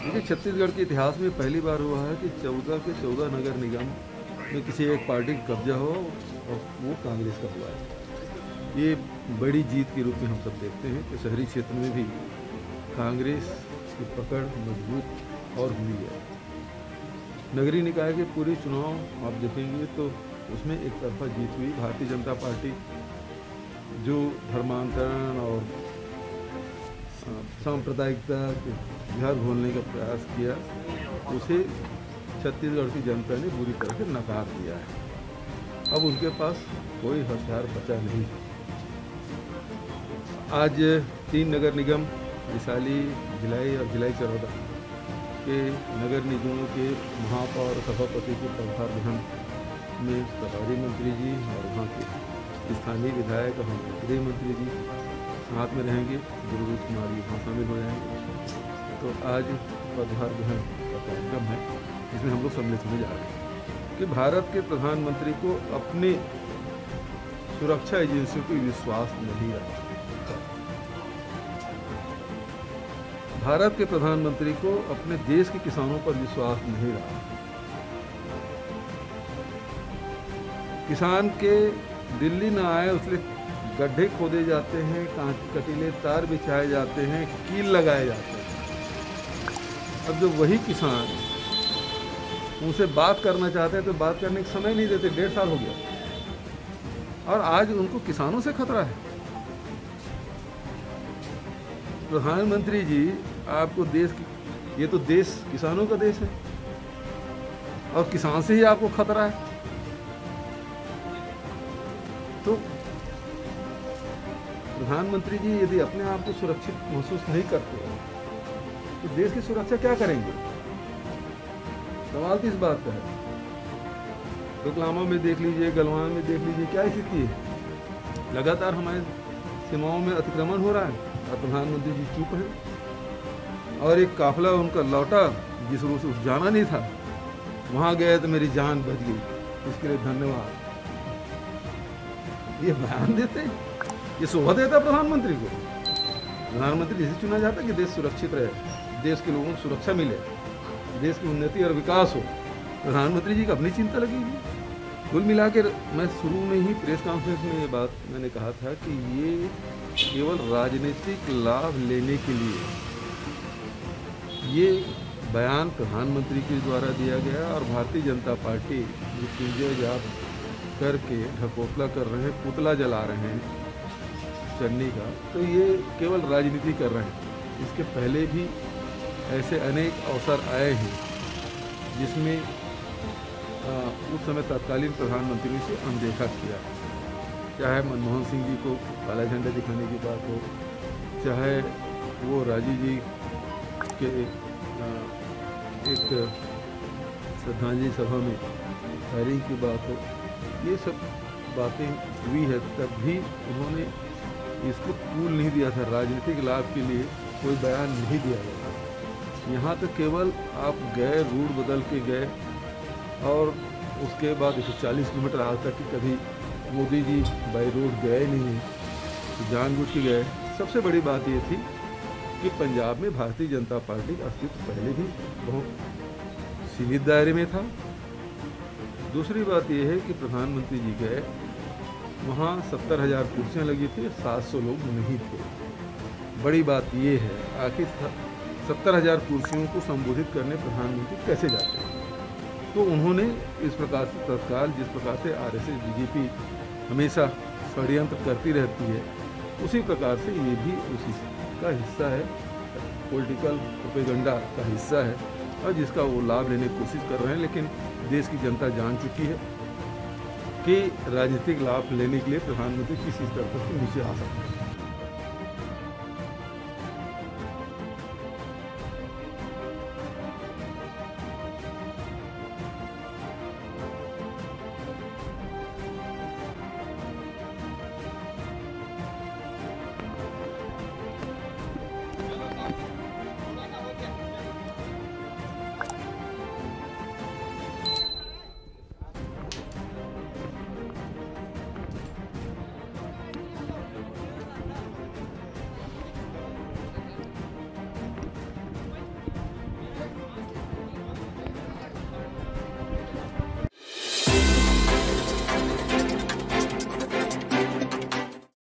देखिए, छत्तीसगढ़ के इतिहास में पहली बार हुआ है कि 14 के 14 नगर निगम में किसी एक पार्टी का कब्जा हो और वो कांग्रेस का हुआ है। ये बड़ी जीत के रूप में हम सब देखते हैं कि शहरी क्षेत्र में भी कांग्रेस की पकड़ मजबूत और हुई है। नगरीय निकाय के पूरे चुनाव आप देखेंगे तो उसमें एक तरफा जीत हुई। भारतीय जनता पार्टी जो धर्मांतरण और सांप्रदायिकता के घर घोलने का प्रयास किया, उसे छत्तीसगढ़ की जनता ने बुरी तरह से नकार दिया है। अब उनके पास कोई हथियार बचा नहीं। आज 3 नगर निगम रिसाली, भिलाई और भिलाई चरौदा के नगर निगमों के महापौर सभापति के पदभार ग्रहण में प्रभारी मंत्री जी और वहाँ के स्थानीय विधायक और गृह मंत्री जी साथ में रहेंगे। गुरुरूप कुमार जी वहाँ शामिल हो जाएंगे। तो आज पदभार ग्रहण का कार्यक्रम है जिसमें हम लोग सम्मिलित होने जा रहे हैं कि भारत के प्रधानमंत्री को अपने सुरक्षा एजेंसियों पर विश्वास नहीं रहा। भारत के प्रधानमंत्री को अपने देश के किसानों पर विश्वास नहीं रहा। किसान के दिल्ली न आए उसलिए गड्ढे खोदे जाते हैं, कटीले तार बिछाए जाते हैं, कील लगाए जाते हैं। अब जो वही किसान उनसे बात करना चाहते हैं तो बात करने का समय नहीं देते। 1.5 साल हो गया और आज उनको किसानों से खतरा है। प्रधानमंत्री जी, आपको देश की, ये तो देश किसानों का देश है और किसान से ही आपको खतरा है। तो प्रधानमंत्री जी यदि अपने आप को सुरक्षित महसूस नहीं करते तो देश की सुरक्षा क्या करेंगे? सवाल तो इस बात का है। डोकलामा में देख लीजिए, गलवान में देख लीजिए, क्या स्थिति है। लगातार हमारे सीमाओं में अतिक्रमण हो रहा है और प्रधानमंत्री जी चुप हैं। और एक काफिला उनका लौटा जिस रोज से जाना नहीं था, वहां गए तो मेरी जान बच गई, इसके लिए धन्यवाद। ये बयान देते, ये शोभा देता है प्रधानमंत्री को। प्रधानमंत्री इसे चुना जाता है कि देश सुरक्षित रहे, देश के लोगों को सुरक्षा मिले, देश की उन्नति और विकास हो। प्रधानमंत्री जी की अपनी चिंता लगेगी। कुल मिलाकर मैं शुरू में ही प्रेस कॉन्फ्रेंस में ये बात मैंने कहा था कि ये केवल राजनीतिक लाभ लेने के लिए ये बयान प्रधानमंत्री के द्वारा दिया गया और भारतीय जनता पार्टी मृत्युंजय जाप करके ढकोसला कर रहे हैं, पुतला जला रहे हैं चन्नी का, तो ये केवल राजनीति कर रहे हैं। इसके पहले भी ऐसे अनेक अवसर आए हैं जिसमें उस समय तत्कालीन प्रधानमंत्री से अनदेखा किया। चाहे मनमोहन सिंह जी को काला झंडा दिखाने की बात हो, चाहे वो राजीव जी के एक श्रद्धांजलि सभा में फायरिंग की बात हो, ये सब बातें हुई है। तब भी उन्होंने इसको तूल नहीं दिया था। राजनीतिक लाभ के लिए कोई बयान नहीं दिया गया। यहाँ तो केवल आप गए, रूट बदल के गए और उसके बाद 140 किलोमीटर आज तक कि कभी मोदी जी बाई रोड गए नहीं, तो जानबूझ के गए। सबसे बड़ी बात ये थी कि पंजाब में भारतीय जनता पार्टी का अस्तित्व पहले भी बहुत सीमित दायरे में था। दूसरी बात यह है कि प्रधानमंत्री जी गए, वहाँ 70,000 कुर्सियाँ लगी थी, 700 लोग नहीं थे। बड़ी बात ये है, आखिर 70,000 कुर्सियों को संबोधित करने प्रधानमंत्री कैसे जाते हैं? तो उन्होंने इस प्रकार से तत्काल, जिस प्रकार से आरएसएस बीजेपी हमेशा षड्यंत्र करती रहती है, उसी प्रकार से ये भी उसी का हिस्सा है, पॉलिटिकल प्रोपेगेंडा का हिस्सा है और जिसका वो लाभ लेने की कोशिश कर रहे हैं। लेकिन देश की जनता जान चुकी है कि राजनीतिक लाभ लेने के लिए प्रधानमंत्री किसी स्तर पर नीचे आ सकते हैं।